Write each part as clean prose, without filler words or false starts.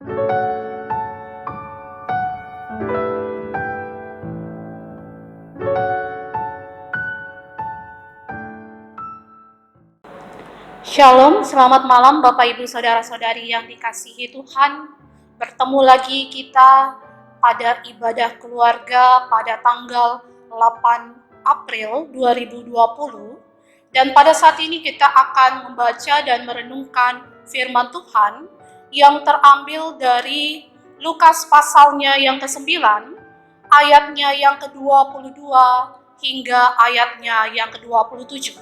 Shalom, selamat malam Bapak Ibu Saudara-saudari yang dikasihi Tuhan. Bertemu lagi kita pada ibadah keluarga pada tanggal 8 April 2020. Dan pada saat ini kita akan membaca dan merenungkan firman Tuhan yang terambil dari Lukas pasalnya yang ke-9, ayatnya yang ke-22 hingga ayatnya yang ke-27.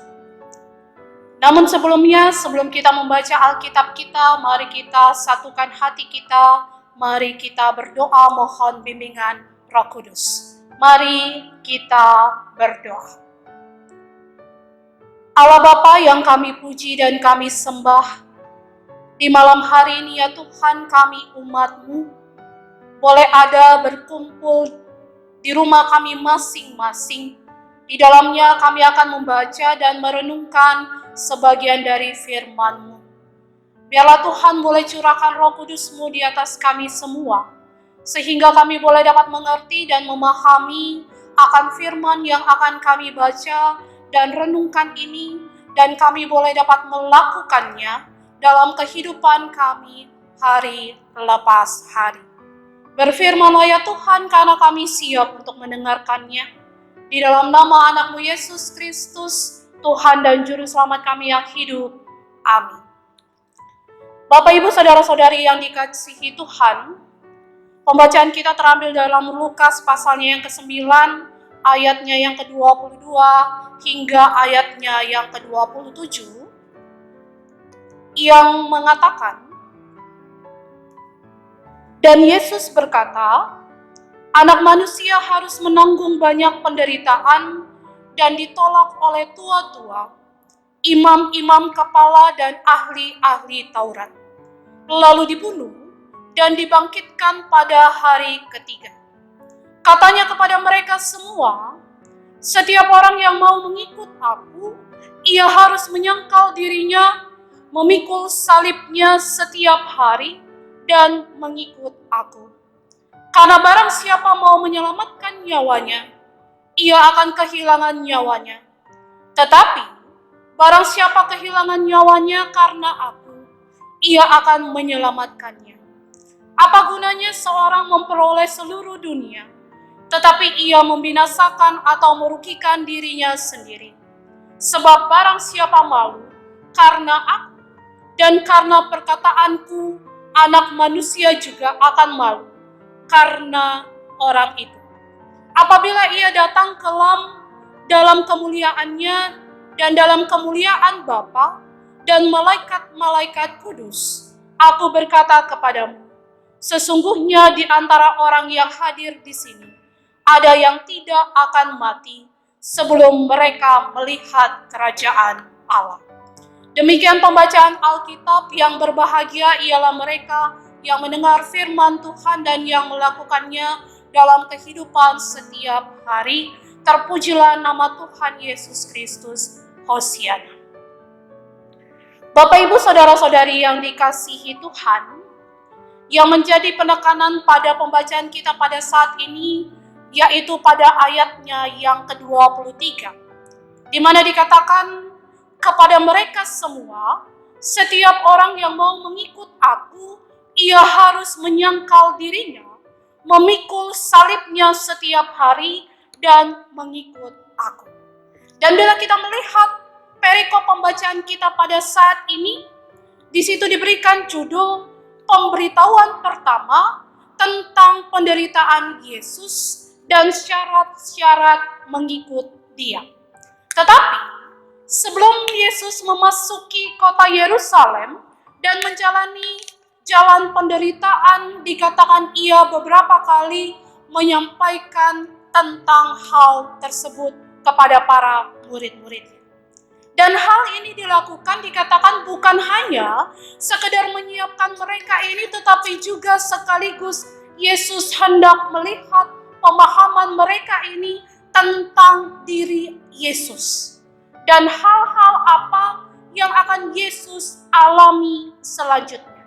Namun sebelum kita membaca Alkitab kita, mari kita satukan hati kita, mari kita berdoa mohon bimbingan Roh Kudus. Mari kita berdoa. Allah Bapa yang kami puji dan kami sembah, di malam hari ini ya Tuhan kami umat-Mu, boleh ada berkumpul di rumah kami masing-masing. Di dalamnya kami akan membaca dan merenungkan sebagian dari firman-Mu. Biarlah Tuhan boleh curahkan Roh Kudus-Mu di atas kami semua, sehingga kami boleh dapat mengerti dan memahami akan firman yang akan kami baca dan renungkan ini, dan kami boleh dapat melakukannya dalam kehidupan kami hari lepas hari. Berfirman-Lah ya Tuhan, karena kami siap untuk mendengarkannya. Di dalam nama anak-Mu Yesus Kristus, Tuhan dan Juru Selamat kami yang hidup. Amin. Bapak Ibu Saudara-saudari yang dikasihi Tuhan, pembacaan kita terambil dalam Lukas pasalnya yang ke-9, ayatnya yang ke-22 hingga ayatnya yang ke-27, yang mengatakan, dan Yesus berkata, Anak manusia harus menanggung banyak penderitaan dan ditolak oleh tua-tua, imam-imam kepala dan ahli-ahli Taurat, lalu dibunuh dan dibangkitkan pada hari ketiga. Katanya kepada mereka semua, setiap orang yang mau mengikut aku, ia harus menyangkal dirinya, memikul salibnya setiap hari, dan mengikut aku. Karena barang siapa mau menyelamatkan nyawanya, ia akan kehilangan nyawanya. Tetapi, barang siapa kehilangan nyawanya karena aku, ia akan menyelamatkannya. Apa gunanya seorang memperoleh seluruh dunia, tetapi ia membinasakan atau merugikan dirinya sendiri? Sebab barang siapa malu karena aku, dan karena perkataanku, anak manusia juga akan malu karena orang itu. Apabila ia datang dalam kemuliaannya dan dalam kemuliaan Bapa dan malaikat-malaikat kudus, aku berkata kepadamu, sesungguhnya di antara orang yang hadir di sini, ada yang tidak akan mati sebelum mereka melihat kerajaan Allah. Demikian pembacaan Alkitab. Yang berbahagia ialah mereka yang mendengar firman Tuhan dan yang melakukannya dalam kehidupan setiap hari. Terpujilah nama Tuhan Yesus Kristus. Hosiana. Bapak Ibu Saudara-saudari yang dikasihi Tuhan, yang menjadi penekanan pada pembacaan kita pada saat ini, yaitu pada ayatnya yang ke-23, di mana dikatakan kepada mereka semua, setiap orang yang mau mengikut aku, ia harus menyangkal dirinya, memikul salibnya setiap hari, dan mengikut aku. Dan bila kita melihat perikop pembacaan kita pada saat ini, di situ diberikan judul pemberitahuan pertama tentang penderitaan Yesus dan syarat-syarat mengikut Dia. Tetapi sebelum Yesus memasuki kota Yerusalem dan menjalani jalan penderitaan, dikatakan ia beberapa kali menyampaikan tentang hal tersebut kepada para murid-muridnya. Dan hal ini dilakukan, dikatakan bukan hanya sekedar menyiapkan mereka ini, tetapi juga sekaligus Yesus hendak melihat pemahaman mereka ini tentang diri Yesus. Dan hal-hal apa yang akan Yesus alami selanjutnya.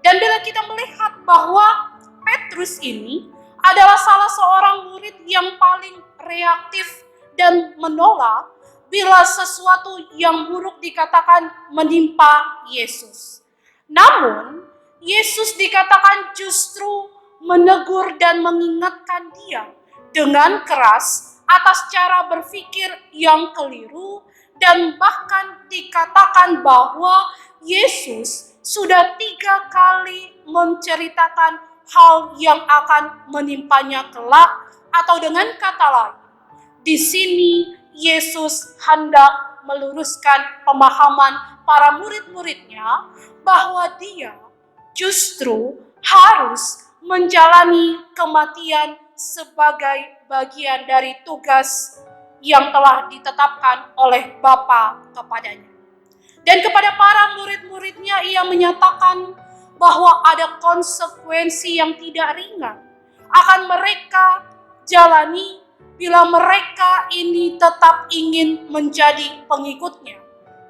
Dan bila kita melihat bahwa Petrus ini adalah salah seorang murid yang paling reaktif dan menolak bila sesuatu yang buruk dikatakan menimpa Yesus. Namun, Yesus dikatakan justru menegur dan mengingatkan dia dengan keras atas cara berpikir yang keliru, dan bahkan dikatakan bahwa Yesus sudah 3 kali menceritakan hal yang akan menimpanya kelak, atau dengan kata lain, di sini Yesus hendak meluruskan pemahaman para murid-muridnya bahwa dia justru harus menjalani kematian sebagai bagian dari tugas yang telah ditetapkan oleh Bapa kepadanya. Dan kepada para murid-muridnya ia menyatakan bahwa ada konsekuensi yang tidak ringan akan mereka jalani bila mereka ini tetap ingin menjadi pengikutnya.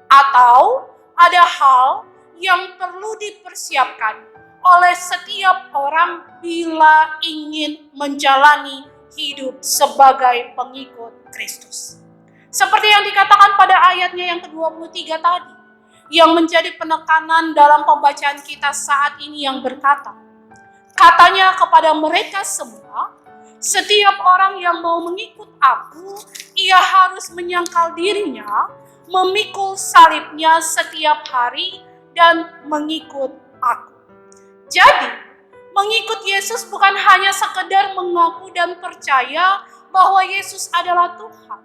Atau ada hal yang perlu dipersiapkan oleh setiap orang bila ingin menjalani hidup sebagai pengikut Kristus. Seperti yang dikatakan pada ayatnya yang ke-23 tadi, yang menjadi penekanan dalam pembacaan kita saat ini, yang berkata, katanya kepada mereka semua, setiap orang yang mau mengikut aku, ia harus menyangkal dirinya, memikul salibnya setiap hari, dan mengikut aku. Jadi, mengikut Yesus bukan hanya sekedar mengaku dan percaya bahwa Yesus adalah Tuhan,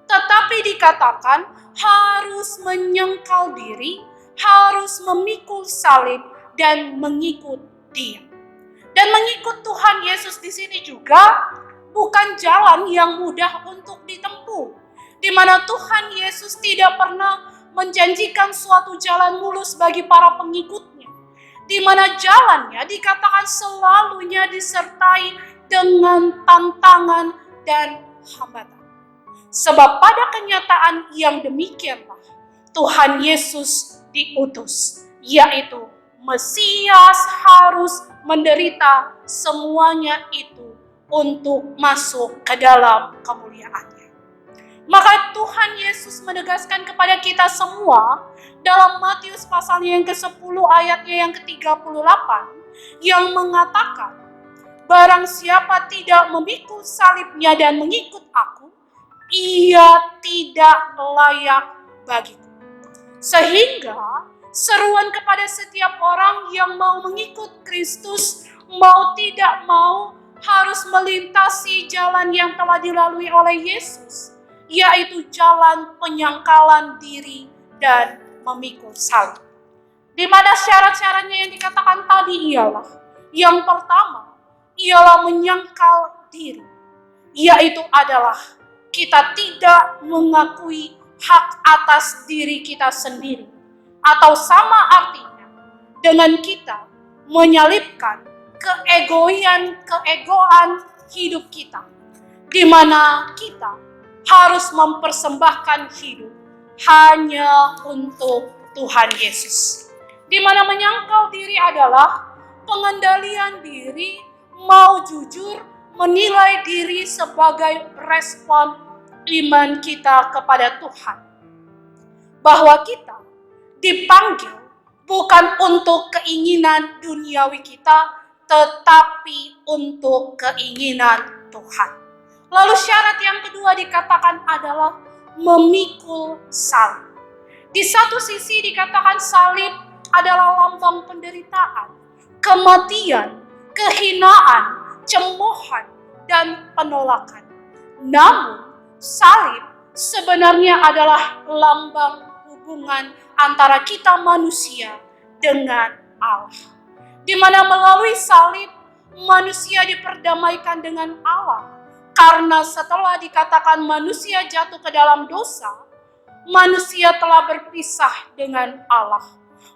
tetapi dikatakan harus menyangkal diri, harus memikul salib, dan mengikut Dia. Dan mengikut Tuhan Yesus di sini juga bukan jalan yang mudah untuk ditempuh, di mana Tuhan Yesus tidak pernah menjanjikan suatu jalan mulus bagi para pengikutnya, di mana jalannya dikatakan selalunya disertai dengan tantangan dan hambatan. Sebab pada kenyataan yang demikianlah Tuhan Yesus diutus, yaitu Mesias harus menderita semuanya itu untuk masuk ke dalam kemuliaannya. Maka Tuhan Yesus menegaskan kepada kita semua dalam Matius pasalnya yang ke-10 ayatnya yang ke-38 yang mengatakan, barang siapa tidak memikul salibnya dan mengikut aku, ia tidak layak bagiku. Sehingga seruan kepada setiap orang yang mau mengikut Kristus, mau tidak mau harus melintasi jalan yang telah dilalui oleh Yesus, yaitu jalan penyangkalan diri dan memikul salib. Di mana syarat-syaratnya yang dikatakan tadi ialah, yang pertama ialah menyangkal diri, yaitu adalah kita tidak mengakui hak atas diri kita sendiri, atau sama artinya dengan kita menyalipkan keegoan hidup kita, di mana kita harus mempersembahkan hidup hanya untuk Tuhan Yesus. Di mana menyangkal diri adalah pengendalian diri, mau jujur menilai diri sebagai respon iman kita kepada Tuhan. Bahwa kita dipanggil bukan untuk keinginan duniawi kita, tetapi untuk keinginan Tuhan. Lalu syarat yang kedua dikatakan adalah memikul salib. Di satu sisi dikatakan salib adalah lambang penderitaan, kematian, kehinaan, cemoohan, dan penolakan. Namun, salib sebenarnya adalah lambang hubungan antara kita manusia dengan Allah. Di mana melalui salib, manusia diperdamaikan dengan Allah. Karena setelah dikatakan manusia jatuh ke dalam dosa, manusia telah berpisah dengan Allah.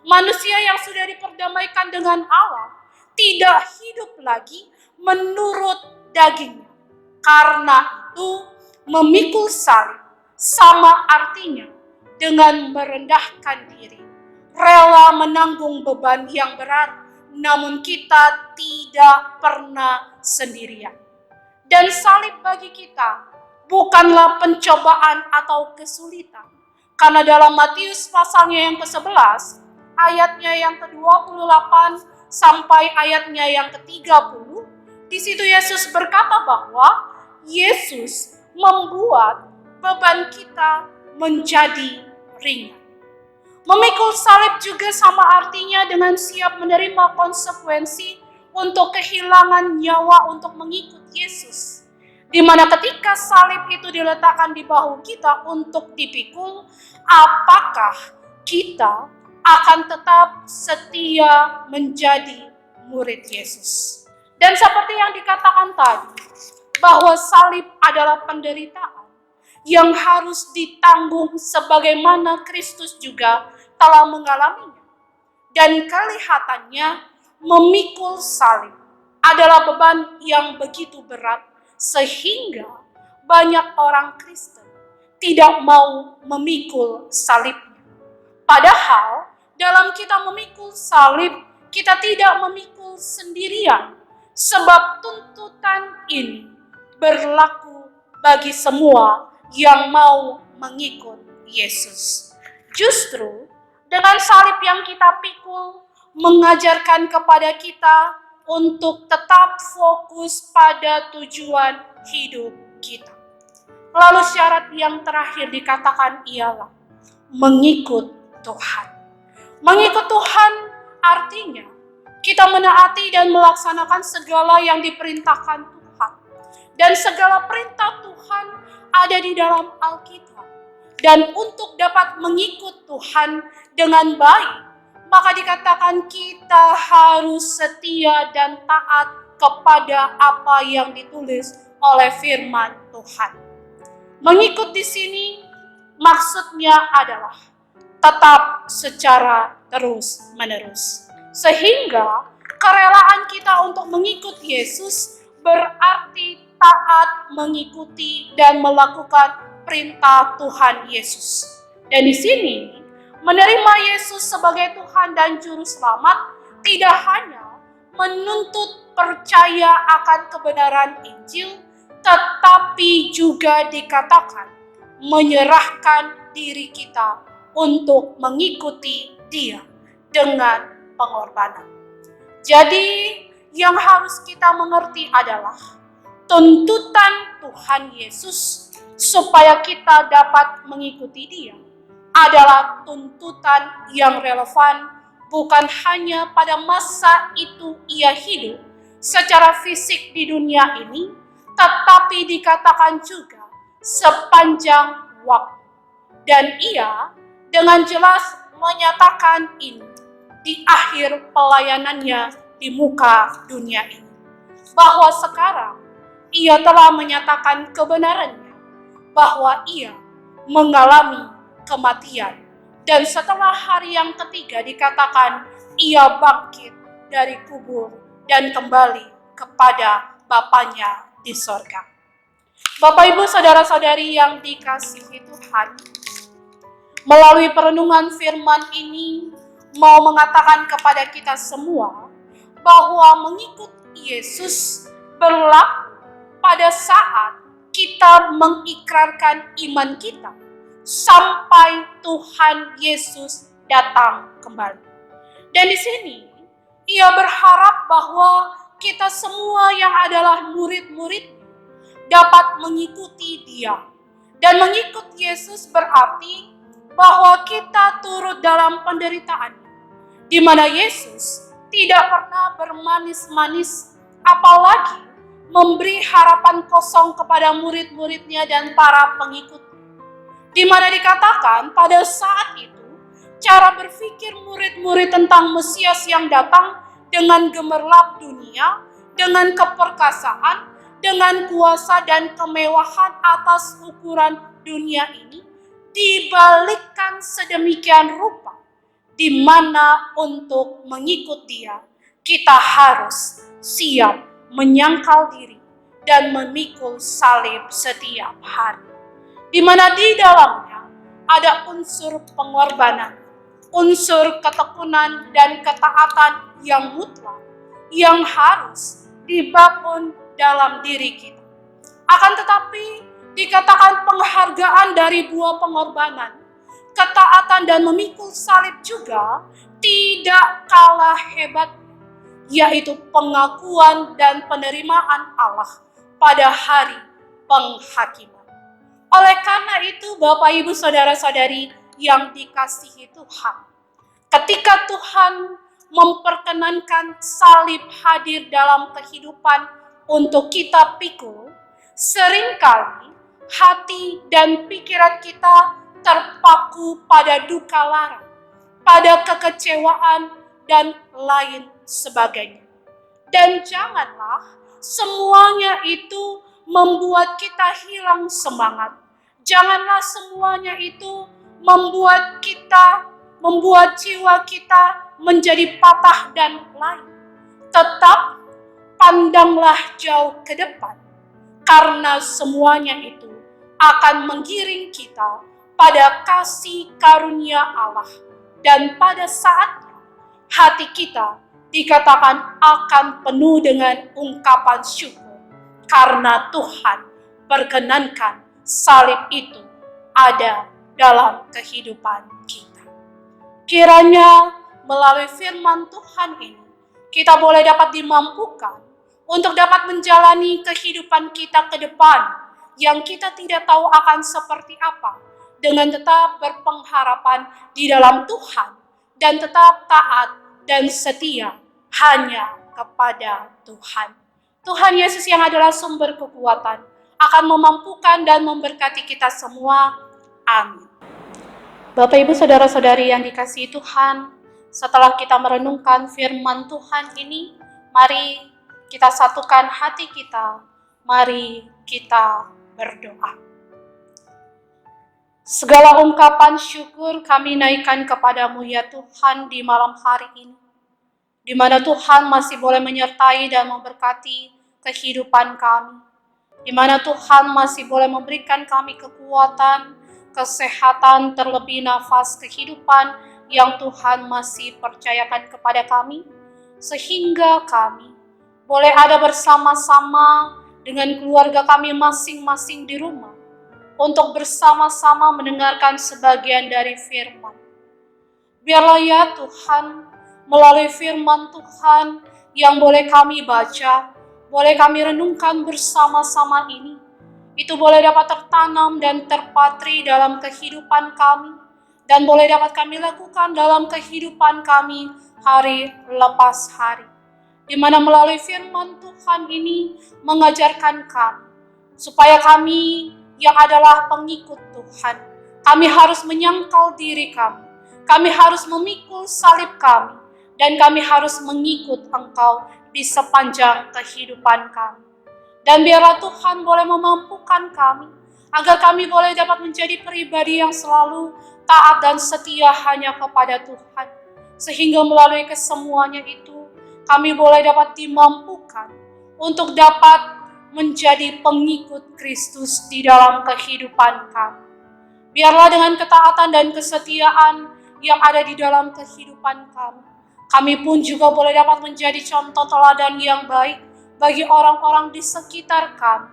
Manusia yang sudah diperdamaikan dengan Allah tidak hidup lagi menurut dagingnya. Karena itu memikul salib sama artinya dengan merendahkan diri, rela menanggung beban yang berat namun kita tidak pernah sendirian. Dan salib bagi kita bukanlah pencobaan atau kesulitan. Karena dalam Matius pasalnya yang ke-11, ayatnya yang ke-28 sampai ayatnya yang ke-30, di situ Yesus berkata bahwa Yesus membuat beban kita menjadi ringan. Memikul salib juga sama artinya dengan siap menerima konsekuensi untuk kehilangan nyawa untuk mengikut Yesus. Di mana ketika salib itu diletakkan di bahu kita untuk dipikul, apakah kita akan tetap setia menjadi murid Yesus? Dan seperti yang dikatakan tadi, bahwa salib adalah penderitaan yang harus ditanggung sebagaimana Kristus juga telah mengalaminya. Dan kelihatannya memikul salib adalah beban yang begitu berat sehingga banyak orang Kristen tidak mau memikul salibnya. Padahal dalam kita memikul salib, kita tidak memikul sendirian, sebab tuntutan ini berlaku bagi semua yang mau mengikut Yesus. Justru dengan salib yang kita pikul mengajarkan kepada kita untuk tetap fokus pada tujuan hidup kita. Lalu syarat yang terakhir dikatakan ialah mengikut Tuhan. Mengikut Tuhan artinya kita menaati dan melaksanakan segala yang diperintahkan Tuhan. Dan segala perintah Tuhan ada di dalam Alkitab. Dan untuk dapat mengikut Tuhan dengan baik, maka dikatakan kita harus setia dan taat kepada apa yang ditulis oleh firman Tuhan. Mengikut di sini maksudnya adalah tetap secara terus-menerus. Sehingga kerelaan kita untuk mengikut Yesus berarti taat mengikuti dan melakukan perintah Tuhan Yesus. Dan di sini menerima Yesus sebagai Tuhan dan Juru Selamat tidak hanya menuntut percaya akan kebenaran Injil, tetapi juga dikatakan menyerahkan diri kita untuk mengikuti Dia dengan pengorbanan. Jadi yang harus kita mengerti adalah tuntutan Tuhan Yesus supaya kita dapat mengikuti Dia adalah tuntutan yang relevan bukan hanya pada masa itu ia hidup secara fisik di dunia ini, tetapi dikatakan juga sepanjang waktu. Dan ia dengan jelas menyatakan ini di akhir pelayanannya di muka dunia ini. Bahwa sekarang ia telah menyatakan kebenarannya bahwa ia mengalami kematian. Dan setelah hari yang ketiga dikatakan ia bangkit dari kubur dan kembali kepada Bapanya di sorga. Bapak Ibu saudara-saudari yang dikasihi Tuhan, melalui perenungan firman ini mau mengatakan kepada kita semua bahwa mengikut Yesus berlaku pada saat kita mengikrarkan iman kita sampai Tuhan Yesus datang kembali. Dan di sini ia berharap bahwa kita semua yang adalah murid-murid dapat mengikuti Dia. Dan mengikut Yesus berarti bahwa kita turut dalam penderitaan, di mana Yesus tidak pernah bermanis-manis, apalagi memberi harapan kosong kepada murid-muridnya dan para pengikut. Di mana dikatakan pada saat itu, cara berpikir murid-murid tentang Mesias yang datang dengan gemerlap dunia, dengan keperkasaan, dengan kuasa dan kemewahan atas ukuran dunia ini, dibalikkan sedemikian rupa, di mana untuk mengikut Dia, kita harus siap menyangkal diri dan memikul salib setiap hari. Di mana di dalamnya ada unsur pengorbanan, unsur ketekunan dan ketaatan yang mutlak yang harus dibangun dalam diri kita. Akan tetapi dikatakan penghargaan dari buah pengorbanan, ketaatan dan memikul salib juga tidak kalah hebat, yaitu pengakuan dan penerimaan Allah pada hari penghakiman. Oleh karena itu, Bapak, Ibu, Saudara-saudari yang dikasihi Tuhan, ketika Tuhan memperkenankan salib hadir dalam kehidupan untuk kita pikul, seringkali hati dan pikiran kita terpaku pada duka lara, pada kekecewaan, dan lain sebagainya. Dan janganlah semuanya itu membuat kita hilang semangat. Janganlah semuanya itu membuat jiwa kita menjadi patah dan lain. Tetap pandanglah jauh ke depan, karena semuanya itu akan menggiring kita pada kasih karunia Allah. Dan pada saatnya hati kita dikatakan akan penuh dengan ungkapan syukur, karena Tuhan berkenankan salib itu ada dalam kehidupan kita. Kiranya melalui firman Tuhan ini, kita boleh dapat dimampukan untuk dapat menjalani kehidupan kita ke depan yang kita tidak tahu akan seperti apa, dengan tetap berpengharapan di dalam Tuhan dan tetap taat dan setia hanya kepada Tuhan. Tuhan Yesus yang adalah sumber kekuatan akan memampukan dan memberkati kita semua. Amin. Bapak, Ibu, Saudara-saudari yang dikasihi Tuhan, setelah kita merenungkan firman Tuhan ini, mari kita satukan hati kita, mari kita berdoa. Segala ungkapan syukur kami naikkan kepadamu ya Tuhan di malam hari ini, di mana Tuhan masih boleh menyertai dan memberkati kehidupan kami, di mana Tuhan masih boleh memberikan kami kekuatan, kesehatan, terlebih nafas kehidupan yang Tuhan masih percayakan kepada kami, sehingga kami boleh ada bersama-sama dengan keluarga kami masing-masing di rumah, untuk bersama-sama mendengarkan sebagian dari firman. Biarlah ya Tuhan, melalui firman Tuhan yang boleh kami baca, boleh kami renungkan bersama-sama ini, itu boleh dapat tertanam dan terpatri dalam kehidupan kami, dan boleh dapat kami lakukan dalam kehidupan kami hari lepas hari. Di mana melalui firman Tuhan ini mengajarkan kami, supaya kami yang adalah pengikut Tuhan, kami harus menyangkal diri kami harus memikul salib kami, dan kami harus mengikut Engkau di sepanjang kehidupan kami. Dan biarlah Tuhan boleh memampukan kami, agar kami boleh dapat menjadi pribadi yang selalu taat dan setia hanya kepada Tuhan, sehingga melalui kesemuanya itu, kami boleh dapat dimampukan untuk dapat menjadi pengikut Kristus di dalam kehidupan kami. Biarlah dengan ketaatan dan kesetiaan yang ada di dalam kehidupan kami pun juga boleh dapat menjadi contoh teladan yang baik bagi orang-orang di sekitar kami,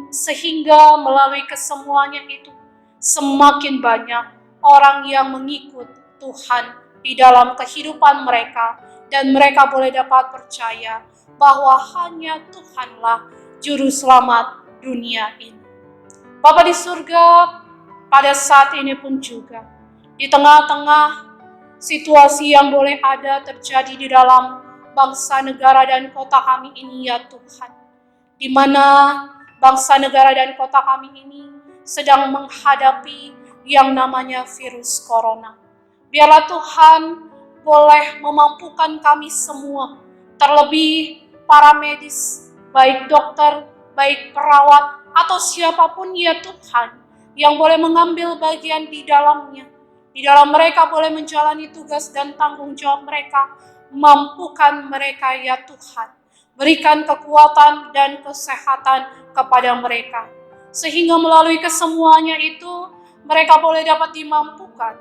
sehingga melalui kesemuanya itu semakin banyak orang yang mengikut Tuhan di dalam kehidupan mereka, dan mereka boleh dapat percaya bahwa hanya Tuhanlah Juru Selamat dunia ini. Bapa di surga, pada saat ini pun juga, di tengah-tengah situasi yang boleh ada terjadi di dalam bangsa, negara, dan kota kami ini ya Tuhan, di mana bangsa, negara, dan kota kami ini sedang menghadapi yang namanya virus corona. Biarlah Tuhan boleh memampukan kami semua, terlebih para medis, baik dokter, baik perawat, atau siapapun ya Tuhan, yang boleh mengambil bagian di dalamnya. Di dalam mereka boleh menjalani tugas dan tanggung jawab mereka. Mampukan mereka ya Tuhan. Berikan kekuatan dan kesehatan kepada mereka, sehingga melalui kesemuanya itu, mereka boleh dapat dimampukan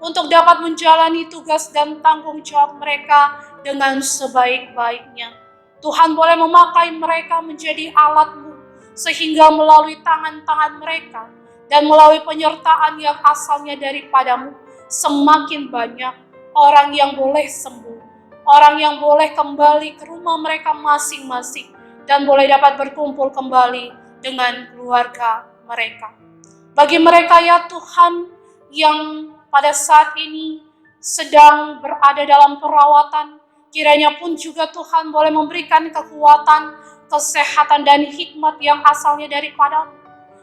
untuk dapat menjalani tugas dan tanggung jawab mereka dengan sebaik-baiknya. Tuhan boleh memakai mereka menjadi alat-Mu, sehingga melalui tangan-tangan mereka dan melalui penyertaan yang asalnya daripadamu, semakin banyak orang yang boleh sembuh, orang yang boleh kembali ke rumah mereka masing-masing, dan boleh dapat berkumpul kembali dengan keluarga mereka. Bagi mereka ya Tuhan yang pada saat ini sedang berada dalam perawatan, kiranya pun juga Tuhan boleh memberikan kekuatan, kesehatan, dan hikmat yang asalnya daripada-Mu,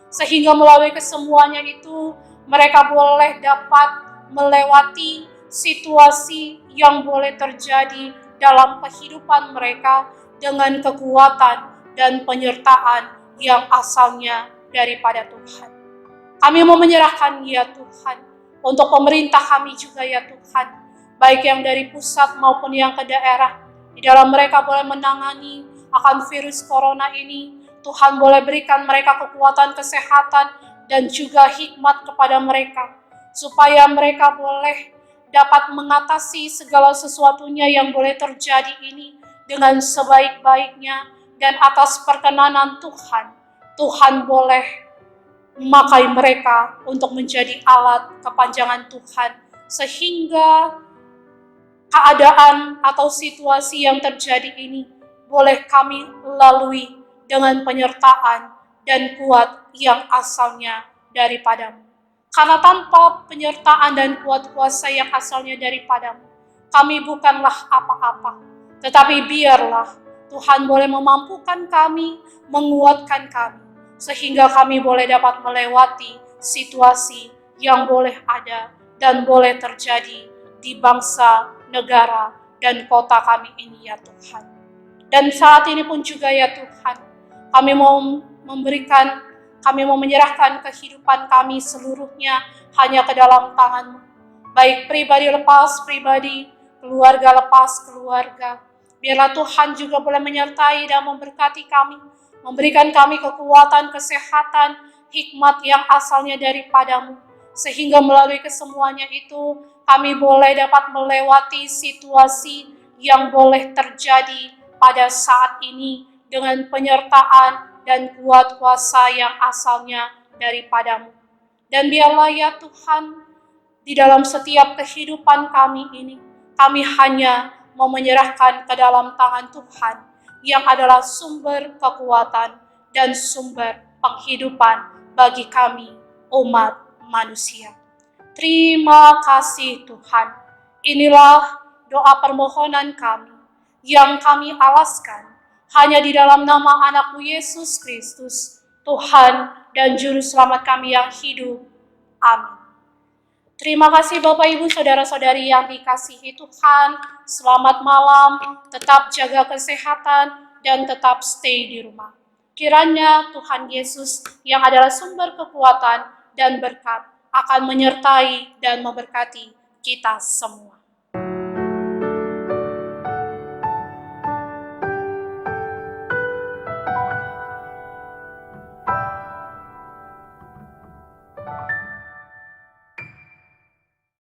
sehingga melalui kesemuanya itu mereka boleh dapat melewati situasi yang boleh terjadi dalam kehidupan mereka dengan kekuatan dan penyertaan yang asalnya daripada Tuhan. Kami mau menyerahkan ya Tuhan, untuk pemerintah kami juga ya Tuhan, baik yang dari pusat maupun yang ke daerah, di dalam mereka boleh menangani akan virus corona ini. Tuhan boleh berikan mereka kekuatan kesehatan dan juga hikmat kepada mereka, supaya mereka boleh dapat mengatasi segala sesuatunya yang boleh terjadi ini dengan sebaik-baiknya, dan atas perkenanan Tuhan, Tuhan boleh memakai mereka untuk menjadi alat kepanjangan Tuhan, sehingga keadaan atau situasi yang terjadi ini boleh kami lalui dengan penyertaan dan kuat yang asalnya daripadamu. Karena tanpa penyertaan dan kuat kuasa yang asalnya daripadamu, kami bukanlah apa-apa. Tetapi biarlah Tuhan boleh memampukan kami, menguatkan kami, sehingga kami boleh dapat melewati situasi yang boleh ada dan boleh terjadi di bangsa, negara, dan kota kami ini ya Tuhan. Dan saat ini pun juga ya Tuhan, kami mau menyerahkan kehidupan kami seluruhnya hanya ke dalam tangan-Mu. Baik pribadi lepas pribadi, keluarga lepas keluarga. Biarlah Tuhan juga boleh menyertai dan memberkati kami, memberikan kami kekuatan, kesehatan, hikmat yang asalnya daripada-Mu, sehingga melalui kesemuanya itu kami boleh dapat melewati situasi yang boleh terjadi pada saat ini dengan penyertaan dan kuat kuasa yang asalnya daripada-Mu. Dan biarlah ya Tuhan, di dalam setiap kehidupan kami ini, kami hanya mau menyerahkan ke dalam tangan Tuhan, yang adalah sumber kekuatan dan sumber penghidupan bagi kami, umat manusia. Terima kasih Tuhan. Inilah doa permohonan kami yang kami alaskan hanya di dalam nama anak-Mu Yesus Kristus, Tuhan dan Juru Selamat kami yang hidup. Amin. Terima kasih Bapak Ibu Saudara-saudari yang dikasihi Tuhan. Selamat malam, tetap jaga kesehatan dan tetap stay di rumah. Kiranya Tuhan Yesus yang adalah sumber kekuatan dan berkat akan menyertai dan memberkati kita semua.